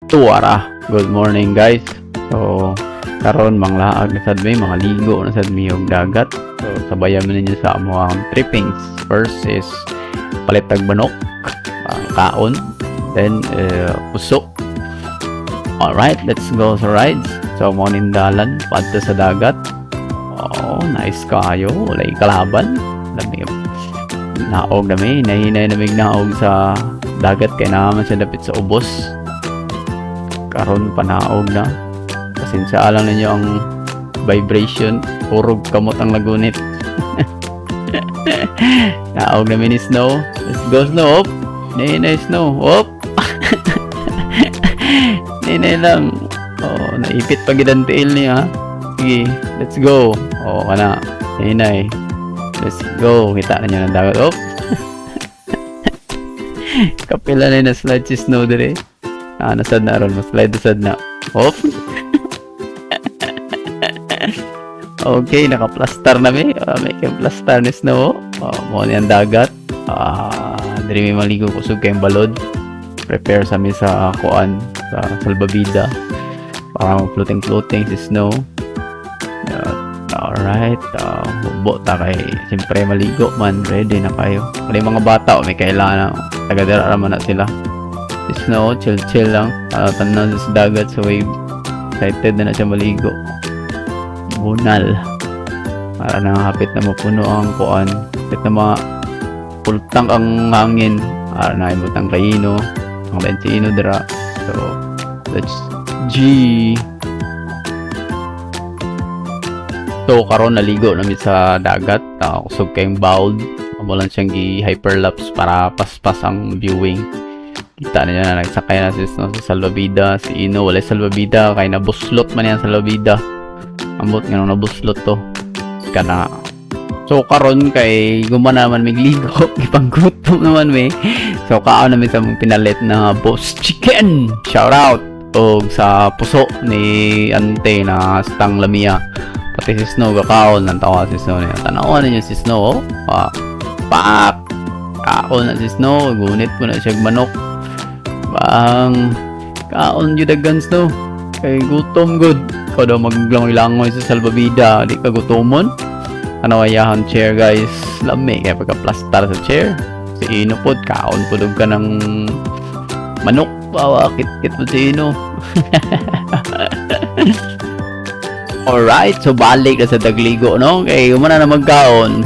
Tuwara, good morning guys. So karon manglaag na sad may mga ligo na sad may og dagat. So sabayan mo ninyo sa among trippings. First is palitag manok, kaon, then puso. Alright, let's go sa rides. So mo nindalan padto sa dagat. Oh, nice kayo, walay kalaban. Lamig naog na may nahinay namig naog sa dagat kay naman siya dapit sa ubos. Karon panaog na. Pasensya lang ninyo ang vibration. Purog kamot ang lagunit. Naog na mini snow. Let's go snow. Op. Nay snow. Op. Nay lang. Oh, naipit pa gid ang tail niya. Sige, let's go. Oh, kana. Nay. Let's go. Kita na niyo ng dagat. Op. Kapila na slide si snow dire. Nasad na ron, mas slide sad na. Hop. Okay, naka-plaster na may. May plaster ni snow. Mo ni ang dagat. Diri may maligo kusog kayong balod. Prepare sa mi sa kuan sa salbabida para mag-floating si snow. Alright, bubo ta kay siyempre maligo man, ready na kayo. May mga bata may kailangan taga-dira naman na sila. Snow, chill lang. Tanaw sa dagat sa wave. Excited na siya maligo. Bunal. Para hapit na mapuno ang kuan. Hapit na mga pultang ang hangin. Para naibutang kaino. Ang bensino dira. So, let's G. So, karon naligo namin sa dagat. Kusog kayong bowled. Mamulan siyang gi-hyperlapse para paspas ang viewing. Kita niya na nagsakay na si salvabida, si Ino wala salvabida kay nabuslot man yan salvabida. Ambot nga nung nabuslot to. Kana. So karon kay gumana naman migligo, ipanggutom naman may. So kaon namin sa mong pinalit na Boss Chicken. Shout out og sa puso ni Ante na Stang Lamia. Pati si Snow gakaon nang tawa si Snow niya. Tanawan niyo si Snow. Pak. Kaon na si Snow, gunit mo na siya manok. Bang kaon jud dagan snow kay gutom good kada maglangoy-langoy sa salbabida di ka gutomon ano ayahan chair guys lami kay pagka-plaster sa chair si Ino pod kaon pud ka ng manok bawa kit mo si Ino. Alright, so balik na sa dagligo no kay humana na magkaon.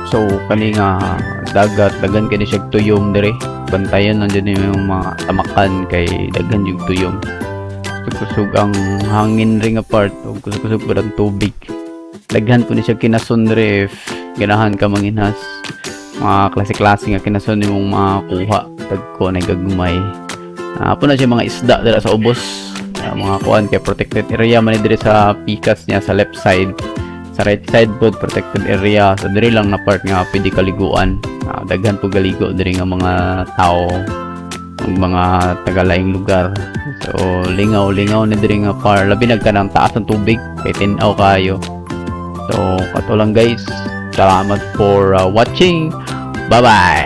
So kani nga dagat dagan kay siya tuyom dire. Bantayan nandiyan yung mga tamakan kay daghan yung tuyom. Kusog ang hangin ring apart o kusog ba ang tubig. Daghan po ni siya kinason if ganahan ka manginhas. Mga klase-klase nga kinason yung mga kuha tagko na gagmay. Po na siya mga isda dira sa ubos. Mga kuan kay protected area man dire sa pikas niya sa left side. Sa right side po protected area. So diri lang na part nga pwede kaliguan. Daghan po galigo diri nga mga tao ng mga tagalaing lugar. So lingaw ni diri nga par labi nagkanang taas ng tubig kay tin-aw kayo. So kato lang guys. Salamat for watching. Bye bye.